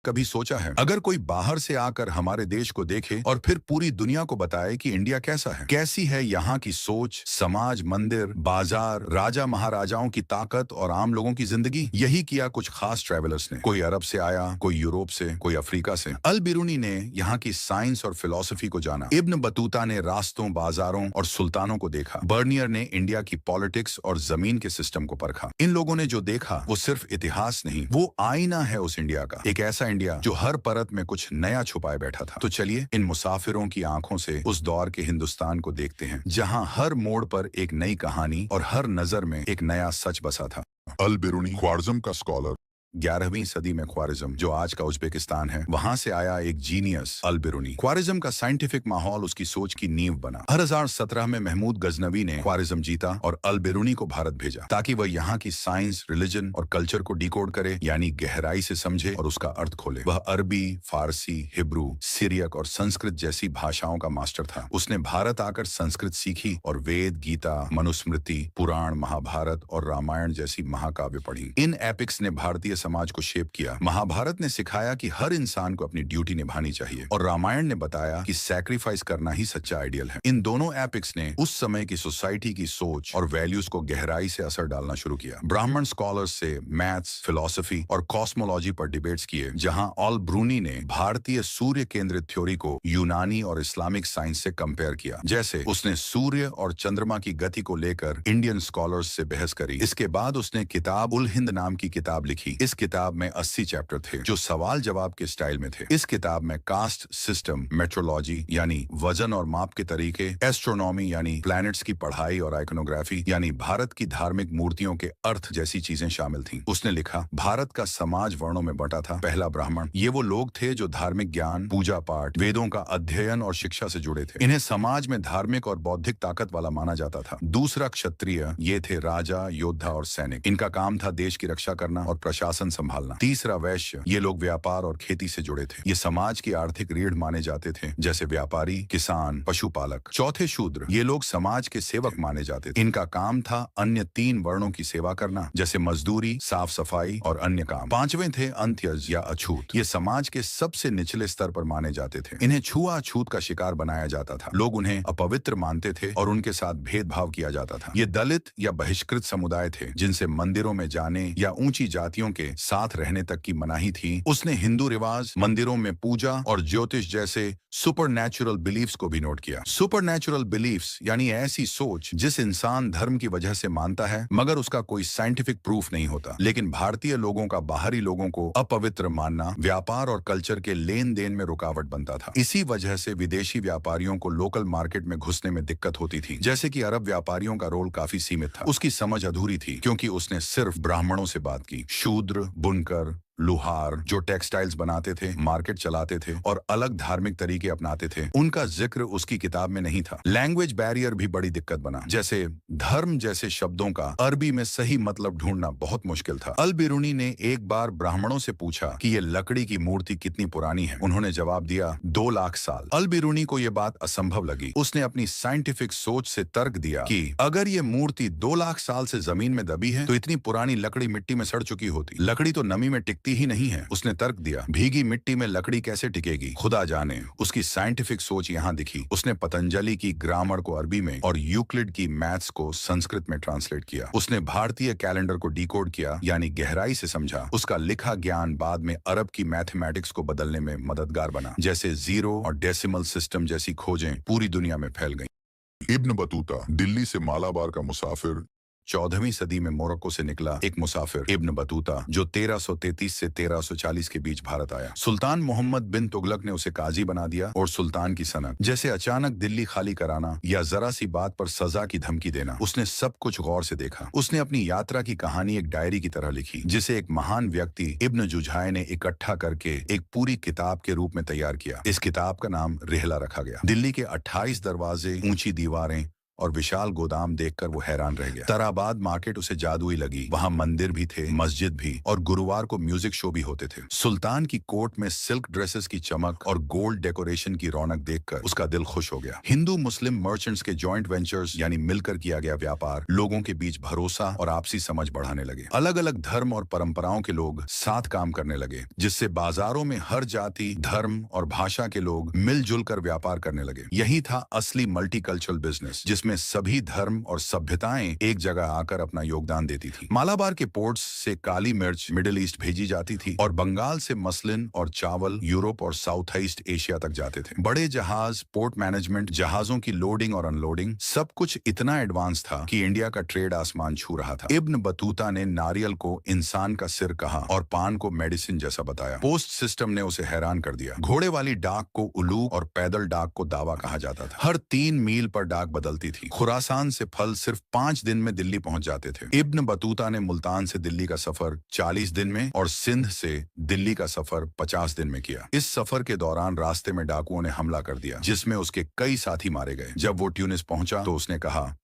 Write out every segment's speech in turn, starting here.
कभी सोचा है अगर कोई बाहर से आकर हमारे देश को देखे और फिर पूरी दुनिया को बताए कि इंडिया कैसा है, कैसी है यहाँ की सोच, समाज, मंदिर, बाजार, राजा महाराजाओं की ताकत और आम लोगों की जिंदगी। यही किया कुछ खास ट्रैवलर्स ने। कोई अरब से आया, कोई यूरोप से, कोई अफ्रीका से। अल बिरूनी ने यहाँ की साइंस और फिलॉसफी को जाना। इब्न बतूता ने रास्तों, बाजारों और सुल्तानों को देखा। बर्नियर ने इंडिया की पॉलिटिक्स और जमीन के सिस्टम को परखा। इन लोगों ने जो देखा वो सिर्फ इतिहास नहीं, वो आईना है उस इंडिया का। एक ऐसा इंडिया जो हर परत में कुछ नया छुपाए बैठा था। तो चलिए इन मुसाफिरों की आंखों से उस दौर के हिंदुस्तान को देखते हैं जहां हर मोड़ पर एक नई कहानी और हर नजर में एक नया सच बसा था। अल बिरूनी ख्वारिज़्म का स्कॉलर। 11वीं सदी में ख्वारिज़्म, जो आज का उज्बेकिस्तान है, वहां से आया एक जीनियस अल बिरूनी। ख्वारिज़्म का साइंटिफिक माहौल उसकी सोच की नींव बना। 2017 में महमूद गजनवी ने ख्वारिज़्म जीता और अल बिरूनी को भारत भेजा ताकि वह यहाँ की साइंस, रिलीजन और कल्चर को डिकोड करे, यानी गहराई से समझे और उसका अर्थ खोले। वह अरबी, फारसी, हिब्रू, सीरियक और संस्कृत जैसी भाषाओं का मास्टर था। उसने भारत आकर संस्कृत सीखी और वेद, गीता, मनुस्मृति, पुराण, महाभारत और रामायण जैसी महाकाव्य पढ़ी। इन एपिक्स ने भारतीय समाज को शेप किया। महाभारत ने सिखाया कि हर इंसान को अपनी ड्यूटी निभानी चाहिए और रामायण ने बताया कि सैक्रिफाइस करना ही सच्चा आइडियल है। इन दोनों एपिक्स ने उस समय की सोसाइटी की सोच और वैल्यूज को गहराई से असर डालना शुरू किया। ब्राह्मण स्कॉलर्स से मैथ्स, फिलॉसफी और कॉस्मोलॉजी पर डिबेट्स किए, जहां अल ब्रूनी ने भारतीय सूर्य केंद्रित थ्योरी को यूनानी और इस्लामिक साइंस से कंपेयर किया। जैसे उसने सूर्य और चंद्रमा की गति को लेकर इंडियन स्कॉलर्स से बहस करी। इसके बाद उसने किताब उल हिंद नाम की किताब लिखी। इस किताब में 80 चैप्टर थे जो सवाल जवाब के स्टाइल में थे। इस किताब में कास्ट सिस्टम, मेट्रोलॉजी यानी वजन और माप के तरीके, एस्ट्रोनॉमी यानी प्लैनेट्स की पढ़ाई और आइकोनोग्राफी यानी भारत की धार्मिक मूर्तियों के अर्थ जैसी चीजें शामिल थीं। उसने लिखा, भारत का समाज वर्णों में बंटा था। पहला ब्राह्मण, ये वो लोग थे जो धार्मिक ज्ञान, पूजा पाठ, वेदों का अध्ययन और शिक्षा से जुड़े थे। इन्हें समाज में धार्मिक और बौद्धिक ताकत वाला माना जाता था। दूसरा क्षत्रिय, ये थे राजा, योद्धा और सैनिक। इनका काम था देश की रक्षा करना और प्रशासन संभालना। तीसरा वैश्य, ये लोग व्यापार और खेती से जुड़े थे। ये समाज की आर्थिक रीढ़ माने जाते थे, जैसे व्यापारी, किसान, पशुपालक। चौथे शूद्र, ये लोग समाज के सेवक माने जाते थे। इनका काम था अन्य 3 वर्णों की सेवा करना, जैसे मजदूरी, साफ सफाई और अन्य काम। पांचवें थे अंत्यज या अछूत। ये समाज के सबसे निचले स्तर पर माने जाते थे। इन्हें छुआछूत का शिकार बनाया जाता था। लोग उन्हें अपवित्र मानते थे और उनके साथ भेदभाव किया जाता था। ये दलित या बहिष्कृत समुदाय थे, जिनसे मंदिरों में जाने या ऊंची जातियों के साथ रहने तक की मनाही थी। उसने हिंदू रिवाज, मंदिरों में पूजा और ज्योतिष जैसे सुपरनैचुरल बिलीफ्स को भी नोट किया। सुपरनैचुरल बिलीफ्स यानी ऐसी सोच जिस इंसान धर्म की वजह से मानता है मगर उसका कोई साइंटिफिक प्रूफ नहीं होता। लेकिन भारतीय लोगों का बाहरी लोगों को अपवित्र मानना व्यापार और कल्चर के लेन देन में रुकावट बनता था। इसी वजह से विदेशी व्यापारियों को लोकल मार्केट में घुसने में दिक्कत होती थी। जैसे कि अरब व्यापारियों का रोल काफी सीमित था। उसकी समझ अधूरी थी क्योंकि उसने सिर्फ ब्राह्मणों से बात की। शूद्र, बुनकर, लुहार जो टेक्सटाइल्स बनाते थे, मार्केट चलाते थे और अलग धार्मिक तरीके अपनाते थे, उनका जिक्र उसकी किताब में नहीं था। लैंग्वेज बैरियर भी बड़ी दिक्कत बना। जैसे धर्म जैसे शब्दों का अरबी में सही मतलब ढूंढना बहुत मुश्किल था। अल बिरूनी ने एक बार ब्राह्मणों से पूछा कि ये लकड़ी की मूर्ति कितनी पुरानी है। उन्होंने जवाब दिया 2 लाख साल। अल बिरूनी को यह बात असंभव लगी। उसने अपनी साइंटिफिक सोच से तर्क दिया कि अगर ये मूर्ति 2 लाख साल से जमीन में दबी है तो इतनी पुरानी लकड़ी मिट्टी में सड़ चुकी होती। लकड़ी तो नमी में टिकती ही नहीं है। उसने तर्क दिया, भीगी मिट्टी में लकड़ी कैसे टिकेगी, खुदा जाने। उसकी साइंटिफिक सोच यहां दिखी। उसने पतंजलि की ग्रामर को अरबी में और यूक्लिड की मैथ्स को संस्कृत में ट्रांसलेट किया। उसने भारतीय कैलेंडर को डिकोड किया, यानी गहराई से समझा। उसका लिखा ज्ञान बाद में अरब की मैथमेटिक्स को बदलने में मददगार बना। जैसे जीरो और डेसिमल सिस्टम जैसी खोजें पूरी दुनिया में फैल गईं। इब्न बतूता, दिल्ली से मालाबार का मुसाफिर। 14वीं सदी में मोरक्को से निकला एक मुसाफिर इब्न बतूता, जो 1333 से 1340 के बीच भारत आया। सुल्तान मोहम्मद बिन तुगलक ने उसे काजी बना दिया और सुल्तान की सनक, जैसे अचानक दिल्ली खाली कराना या जरा सी बात पर सजा की धमकी देना, उसने सब कुछ गौर से देखा। उसने अपनी यात्रा की कहानी एक डायरी की तरह लिखी, जिसे एक महान व्यक्ति इब्न जुझाय ने इकट्ठा करके एक पूरी किताब के रूप में तैयार किया। इस किताब का नाम रिहला रखा गया। दिल्ली के 28 दरवाजे, ऊंची दीवारें और विशाल गोदाम देखकर वो हैरान रह गया। तराबाद मार्केट उसे जादुई लगी। वहां मंदिर भी थे, मस्जिद भी, और गुरुवार को म्यूजिक शो भी होते थे। सुल्तान की कोर्ट में सिल्क ड्रेसेस की चमक और गोल्ड डेकोरेशन की रौनक देखकर उसका दिल खुश हो गया। हिंदू मुस्लिम मर्चेंट्स के जॉइंट वेंचर्स यानी मिलकर किया गया व्यापार लोगों के बीच भरोसा और आपसी समझ बढ़ाने लगे। अलग अलग धर्म और परंपराओं के लोग साथ काम करने लगे, जिससे बाजारों में हर जाति, धर्म और भाषा के लोग मिलजुल कर व्यापार करने लगे। यही था असली मल्टीकल्चरल बिजनेस, जिसमें सभी धर्म और सभ्यताएं एक जगह आकर अपना योगदान देती थी। मालाबार के पोर्ट्स से काली मिर्च मिडिल ईस्ट भेजी जाती थी और बंगाल से मसलिन और चावल यूरोप और साउथ ईस्ट एशिया तक जाते थे। बड़े जहाज, पोर्ट मैनेजमेंट, जहाजों की लोडिंग और अनलोडिंग, सब कुछ इतना एडवांस था कि इंडिया का ट्रेड आसमान छू रहा था। इब्न बतूता ने नारियल को इंसान का सिर कहा और पान को मेडिसिन जैसा बताया। पोस्ट सिस्टम ने उसे हैरान कर दिया। घोड़े वाली डाक को उलू और पैदल डाक को दावा कहा जाता था। हर 3 मील पर डाक बदलती थी। खुरासान से फल सिर्फ 5 दिन में दिल्ली पहुंच जाते थे। इब्न बतूता ने मुल्तान से दिल्ली का सफर 40 दिन में और सिंध से दिल्ली का सफर 50 दिन में किया। इस सफर के दौरान रास्ते में डाकुओं ने हमला कर दिया, जिसमें उसके कई साथी मारे गए। जब वो ट्यूनिस पहुंचा तो उसने कहा,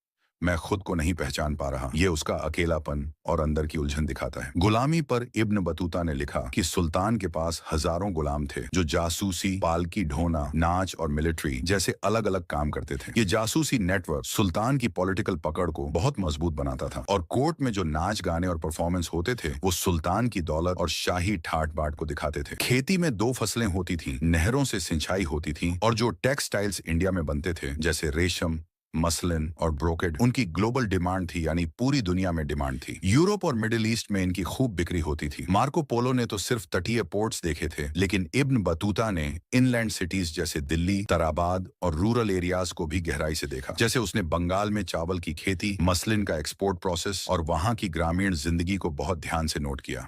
मैं खुद को नहीं पहचान पा रहा। ये उसका अकेलापन और अंदर की उलझन दिखाता है। गुलामी पर इब्न बतूता ने लिखा कि सुल्तान के पास हजारों गुलाम थे जो जासूसी, पालकी ढोना, नाच और मिलिट्री जैसे अलग अलग काम करते थे। ये जासूसी नेटवर्क सुल्तान की पॉलिटिकल पकड़ को बहुत मजबूत बनाता था और कोर्ट में जो नाच गाने और परफॉर्मेंस होते थे वो सुल्तान की दौलत और शाही ठाट बाट को दिखाते थे। खेती में 2 फसलें होती थी, नहरों से सिंचाई होती थी और जो टेक्सटाइल्स इंडिया में बनते थे जैसे रेशम, मसलिन और ब्रोकेड, उनकी ग्लोबल डिमांड थी, यानी पूरी दुनिया में डिमांड थी। यूरोप और मिडिल ईस्ट में इनकी खूब बिक्री होती थी। मार्को पोलो ने तो सिर्फ तटीय पोर्ट्स देखे थे, लेकिन इब्न बतूता ने इनलैंड सिटीज जैसे दिल्ली, तराबाद और रूरल एरियाज को भी गहराई से देखा। जैसे उसने बंगाल में चावल की खेती, मसलिन का एक्सपोर्ट प्रोसेस और वहां की ग्रामीण जिंदगी को बहुत ध्यान से नोट किया।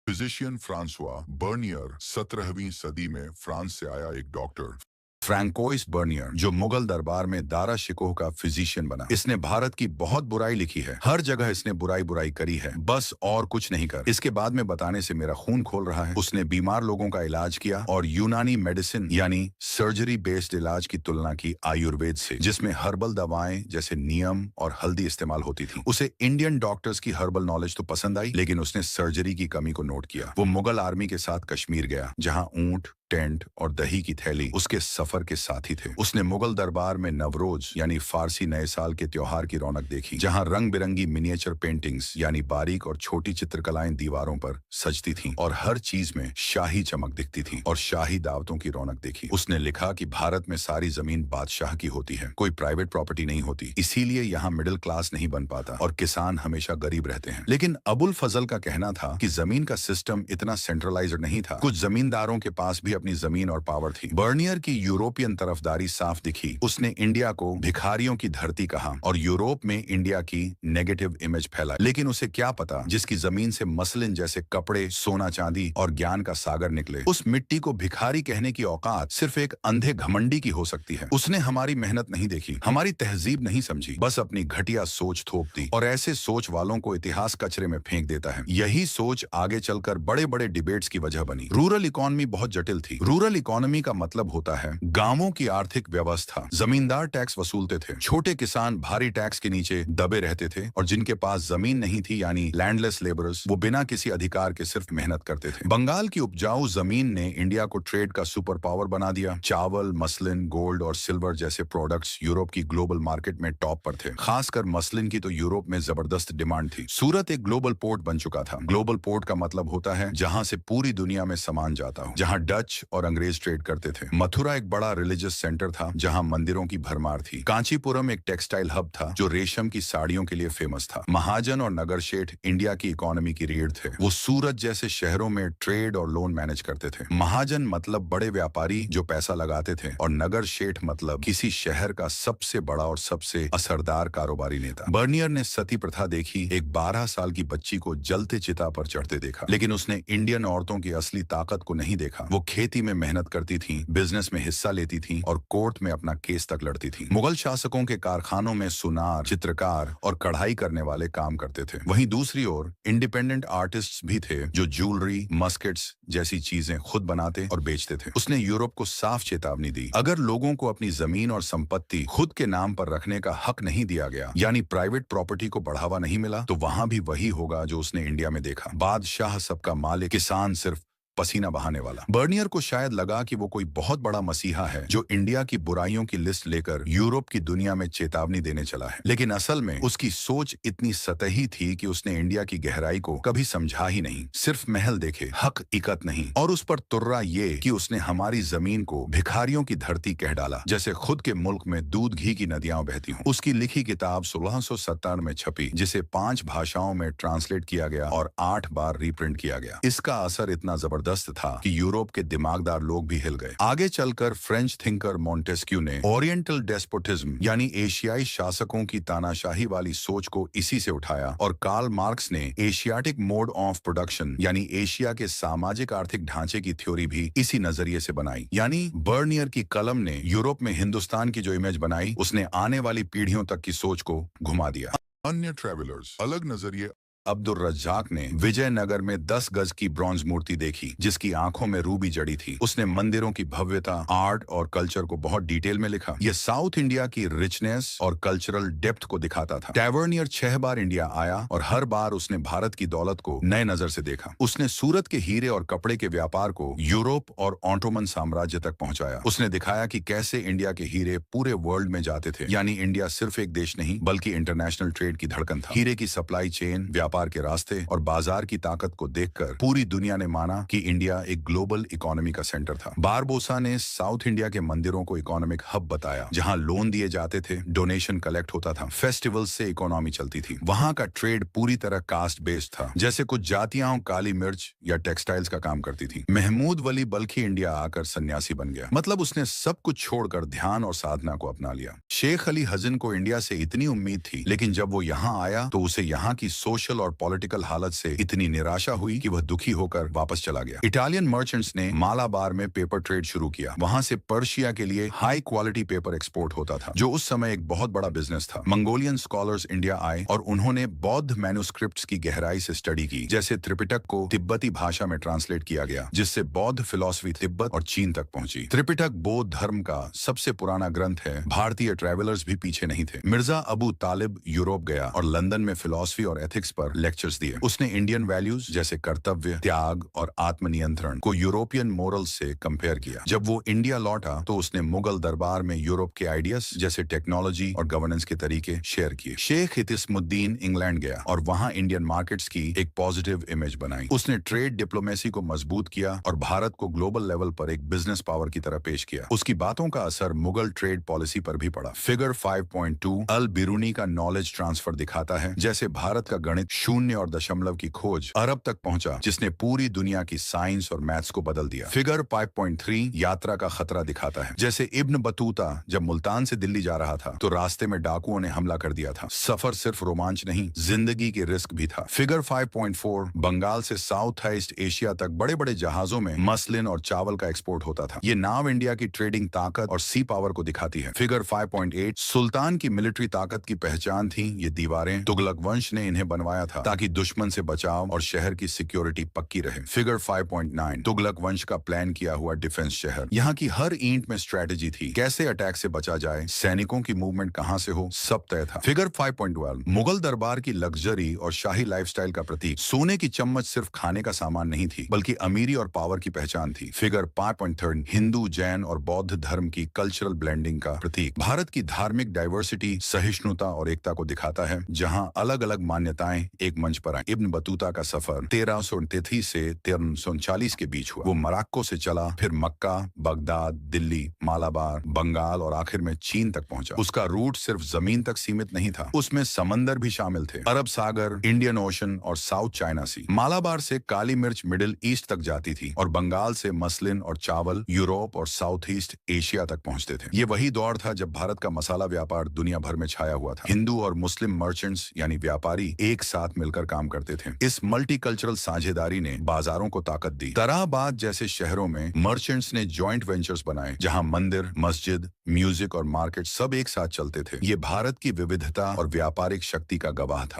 फिजिशियन फ्रांसवा बर्नियर 17वीं सदी में फ्रांस से आया एक डॉक्टर। फ्रैंकोइस बर्नियर, जो मुगल दरबार में दारा शिकोह का फिजिशियन बना। इसने भारत की बहुत बुराई लिखी है। हर जगह इसने बुराई करी है, बस और कुछ नहीं कर। इसके बाद में बताने से मेरा खून खोल रहा है। उसने बीमार लोगों का इलाज किया और यूनानी मेडिसिन यानी सर्जरी बेस्ड इलाज की तुलना की आयुर्वेद से, जिसमें हर्बल दवाएं जैसे नीम और हल्दी इस्तेमाल होती थी। उसे इंडियन डॉक्टर्स की हर्बल नॉलेज तो पसंद आई, लेकिन उसने सर्जरी की कमी को नोट किया। वो मुगल आर्मी के साथ कश्मीर गया, जहाँ ऊंट, टेंट और दही की थैली उसके सफर के साथी थे। उसने मुगल दरबार में नवरोज यानी फारसी नए साल के त्योहार की रौनक देखी, जहां रंग बिरंगी मिनिएचर पेंटिंग्स यानी बारीक और छोटी चित्रकलाएं दीवारों पर सजती थीं और हर चीज में शाही चमक दिखती थी और शाही दावतों की रौनक देखी। उसने लिखा कि भारत में सारी जमीन बादशाह की होती है, कोई प्राइवेट प्रॉपर्टी नहीं होती, इसीलिए यहाँ मिडिल क्लास नहीं बन पाता और किसान हमेशा गरीब रहते हैं। लेकिन अबुल फजल का कहना था कि जमीन का सिस्टम इतना सेंट्रलाइज्ड नहीं था। कुछ जमींदारों के पास भी अपनी जमीन और पावर थी। बर्नियर की यूरोपियन तरफदारी साफ दिखी। उसने इंडिया को भिखारियों की धरती कहा और यूरोप में इंडिया की नेगेटिव इमेज फैलाई। लेकिन उसे क्या पता, जिसकी जमीन से मसलिन जैसे कपड़े, सोना चांदी और ज्ञान का सागर निकले, उस मिट्टी को भिखारी कहने की औकात सिर्फ एक अंधे घमंडी की हो सकती है। उसने हमारी मेहनत नहीं देखी, हमारी तहजीब नहीं समझी, बस अपनी घटिया सोच थोप दी और ऐसे सोच वालों को इतिहास कचरे में फेंक देता है। यही सोच आगे चलकर बड़े बड़े डिबेट्स की वजह बनी। रूरल इकोनॉमी बहुत जटिल थी। रूरल इकोनॉमी का मतलब होता है गांवों की आर्थिक व्यवस्था। जमींदार टैक्स वसूलते थे, छोटे किसान भारी टैक्स के नीचे दबे रहते थे और जिनके पास जमीन नहीं थी यानी लैंडलेस लेबरर्स, वो बिना किसी अधिकार के सिर्फ मेहनत करते थे। बंगाल की उपजाऊ जमीन ने इंडिया को ट्रेड का सुपर पावर बना दिया। चावल, मसलिन, गोल्ड और सिल्वर जैसे प्रोडक्ट्स यूरोप की ग्लोबल मार्केट में टॉप पर थे। खासकर मसलिन की तो यूरोप में जबरदस्त डिमांड थी। सूरत एक ग्लोबल पोर्ट बन चुका था। ग्लोबल पोर्ट का मतलब होता है जहां से पूरी दुनिया में सामान जाता हो, जहां डच और अंग्रेज ट्रेड करते थे। मथुरा एक बड़ा रिलीजियस सेंटर था जहां मंदिरों की भरमार थी। कांचीपुरम एक टेक्सटाइल हब था जो रेशम की साड़ियों के लिए फेमस था। महाजन और नगर शेठ इंडिया की इकोनॉमी की रीढ़ थे। वो सूरत जैसे शहरों में ट्रेड और लोन मैनेज करते थे। महाजन मतलब बड़े व्यापारी जो पैसा लगाते थे और नगर शेठ मतलब किसी शहर का सबसे बड़ा और सबसे असरदार कारोबारी नेता। बर्नियर ने सती प्रथा देखी, एक 12 साल की बच्ची को जलते चिता पर चढ़ते देखा, लेकिन उसने इंडियन औरतों की असली ताकत को नहीं देखा। वो खेती खेती में मेहनत करती थीं, बिजनेस में हिस्सा लेती थीं और कोर्ट में अपना केस तक लड़ती थीं। मुगल शासकों के कारखानों में सुनार, चित्रकार और कढ़ाई करने वाले काम करते थे। वहीं दूसरी ओर इंडिपेंडेंट आर्टिस्ट्स भी थे जो ज्वेलरी, मस्केट्स जैसी चीजें खुद बनाते और बेचते थे। उसने यूरोप को साफ चेतावनी दी, अगर लोगों को अपनी जमीन और संपत्ति खुद के नाम पर रखने का हक नहीं दिया गया, यानी प्राइवेट प्रॉपर्टी को बढ़ावा नहीं मिला, तो वहां भी वही होगा जो उसने इंडिया में देखा। बादशाह सबका मालिक, किसान सिर्फ पसीना बहाने वाला। बर्नियर को शायद लगा कि वो कोई बहुत बड़ा मसीहा है जो इंडिया की बुराइयों की लिस्ट लेकर यूरोप की दुनिया में चेतावनी देने चला है। लेकिन असल में उसकी सोच इतनी सतही थी कि उसने इंडिया की गहराई को कभी समझा ही नहीं। सिर्फ महल देखे, हक इकत नहीं। और उस पर तुर्रा ये कि उसने हमारी जमीन को भिखारियों की धरती कह डाला, जैसे खुद के मुल्क में दूध घी की नदियां बहती हों। उसकी लिखी किताब 1670 में छपी, जिसे 5 भाषाओं में ट्रांसलेट किया गया और 8 बार रीप्रिंट किया गया। इसका असर इतना जबरदस्त था कि यूरोप के दिमागदार लोग भी हिल गए। आगे चलकर फ्रेंच थिंकर मॉन्टेस्क्यू ने ओरिएंटल डेस्पोटिज्म यानी एशियाई शासकों की तानाशाही वाली सोच को इसी से उठाया, और कार्ल मार्क्स ने एशियाटिक मोड ऑफ प्रोडक्शन यानी एशिया के सामाजिक आर्थिक ढांचे की थ्योरी भी इसी नजरिए से बनाई। यानी बर्नियर की कलम ने यूरोप में हिंदुस्तान की जो इमेज बनाई, उसने आने वाली पीढ़ियों तक की सोच को घुमा दिया। अन्य ट्रैवलर्स अलग नजरिए। अब्दुल रज्जाक ने विजयनगर में 10 गज की ब्रॉन्ज मूर्ति देखी जिसकी आंखों में रूबी जड़ी थी। उसने मंदिरों की भव्यता, आर्ट और कल्चर को बहुत डिटेल में लिखा। यह साउथ इंडिया की रिचनेस और कल्चरल डेप्थ को दिखाता था। टैवर्नियर 6 बार इंडिया आया और हर बार उसने भारत की दौलत को नए नजर से देखा। उसने सूरत के हीरे और कपड़े के व्यापार को यूरोप और ऑटोमन साम्राज्य तक पहुंचाया। उसने दिखाया कि कैसे इंडिया के हीरे पूरे वर्ल्ड में जाते थे, यानी इंडिया सिर्फ एक देश नहीं बल्कि इंटरनेशनल ट्रेड की धड़कन था। हीरे की सप्लाई चेन, व्यापार के रास्ते और बाजार की ताकत को देखकर पूरी दुनिया ने माना कि इंडिया एक ग्लोबल इकोनॉमी का सेंटर था। बारबोसा ने साउथ इंडिया के मंदिरों को इकोनॉमिक हब बताया, जहां लोन दिए जाते थे, डोनेशन कलेक्ट होता था, फेस्टिवल से इकोनॉमी चलती थी। वहां का ट्रेड पूरी तरह कास्ट बेस्ड था, जैसे कुछ जातियां काली मिर्च या टेक्सटाइल्स का काम करती थी। महमूद वली बल्कि इंडिया आकर सन्यासी बन गया, मतलब उसने सब कुछ छोड़कर ध्यान और साधना को अपना लिया। शेख अली हजन को इंडिया से इतनी उम्मीद थी, लेकिन जब वो यहाँ आया तो उसे यहाँ की सोशल और पॉलिटिकल हालत से इतनी निराशा हुई कि वह दुखी होकर वापस चला गया। इटालियन मर्चेंट्स ने मालाबार में पेपर ट्रेड शुरू किया। वहां से पर्शिया के लिए हाई क्वालिटी पेपर एक्सपोर्ट होता था, जो उस समय एक बहुत बड़ा बिजनेस था। मंगोलियन स्कॉलर्स इंडिया आए और उन्होंने बौद्ध मैन्युस्क्रिप्ट्स की गहराई से स्टडी की। जैसे त्रिपिटक को तिब्बती भाषा में ट्रांसलेट किया गया, जिससे बौद्ध फिलॉसफी तिब्बत और चीन तक पहुंची। त्रिपिटक बौद्ध धर्म का सबसे पुराना ग्रंथ है। भारतीय ट्रैवलर्स भी पीछे नहीं थे। मिर्जा अबू तालिब यूरोप गया और लंदन में फिलॉसफी और एथिक्स पर लेक्चर्स दिए। उसने इंडियन वैल्यूज जैसे कर्तव्य, त्याग और आत्मनियंत्रण को यूरोपियन मोरल्स से कंपेयर किया। जब वो इंडिया लौटा तो उसने मुगल दरबार में यूरोप के आइडियाज जैसे टेक्नोलॉजी और गवर्नेंस के तरीके शेयर किए। शेख इतिस्मुद्दीन इंग्लैंड गया और वहां इंडियन मार्केट्स की एक पॉजिटिव इमेज बनाई। उसने ट्रेड डिप्लोमेसी को मजबूत किया और भारत को ग्लोबल लेवल पर एक बिजनेस पावर की तरह पेश किया। उसकी बातों का असर मुगल ट्रेड पॉलिसी पर भी पड़ा। फिगर 5.2 अल बिरूनी का नॉलेज ट्रांसफर दिखाता है, जैसे भारत का गणित शून्य और दशमलव की खोज अरब तक पहुंचा, जिसने पूरी दुनिया की साइंस और मैथ्स को बदल दिया। फिगर 5.3 यात्रा का खतरा दिखाता है, जैसे इब्न बतूता जब मुल्तान से दिल्ली जा रहा था तो रास्ते में डाकुओं ने हमला कर दिया था। सफर सिर्फ रोमांच नहीं, जिंदगी की रिस्क भी था। फिगर 5.4 बंगाल से साउथ ईस्ट एशिया तक बड़े बड़े जहाजों में मसलिन और चावल का एक्सपोर्ट होता था। ये नाव इंडिया की ट्रेडिंग ताकत और सी पावर को दिखाती है। फिगर 5.8 सुल्तान की मिलिट्री ताकत की पहचान थी। ये दीवारें तुगलक वंश ने इन्हें बनवाया था ताकि दुश्मन से बचाव और शहर की सिक्योरिटी पक्की रहे। फिगर 5.9 तुगलक वंश का प्लान किया हुआ डिफेंस शहर। यहाँ की हर ईंट में स्ट्रेटेजी थी, कैसे अटैक से बचा जाए, सैनिकों की मूवमेंट कहां से हो, सब तय था। फिगर 5.12 मुगल दरबार की लग्जरी और शाही लाइफस्टाइल का प्रतीक। सोने की चम्मच सिर्फ खाने का सामान नहीं थी, बल्कि अमीरी और पावर की पहचान थी। फिगर 5.3 हिंदू, जैन और बौद्ध धर्म की कल्चरल ब्लेंडिंग का प्रतीक। भारत की धार्मिक डाइवर्सिटी, सहिष्णुता और एकता को दिखाता है, जहाँ अलग अलग मान्यताएं एक मंच पर आई। इब्न बतूता का सफर 1333 से 1339 के बीच हुआ। वो मोरक्को से चला, फिर मक्का, बगदाद, दिल्ली, मालाबार, बंगाल और आखिर में चीन तक पहुंचा। उसका रूट सिर्फ जमीन तक सीमित नहीं था, उसमें समंदर भी शामिल थे, अरब सागर, इंडियन ओशन और साउथ चाइना सी। मालाबार से काली मिर्च मिडिल ईस्ट तक जाती थी और बंगाल से मसलिन और चावल यूरोप और साउथ ईस्ट एशिया तक पहुंचते थे। ये वही दौर था जब भारत का मसाला व्यापार दुनिया भर में छाया हुआ था। हिंदू और मुस्लिम मर्चेंट्स यानी व्यापारी एक साथ साथ मिलकर काम करते थे। इस मल्टीकल्चरल साझेदारी ने बाजारों को ताकत दी। तराबाद जैसे शहरों में मर्चेंट्स ने जॉइंट वेंचर्स बनाए, जहां मंदिर, मस्जिद, म्यूजिक और मार्केट सब एक साथ चलते थे। ये भारत की विविधता और व्यापारिक शक्ति का गवाह था।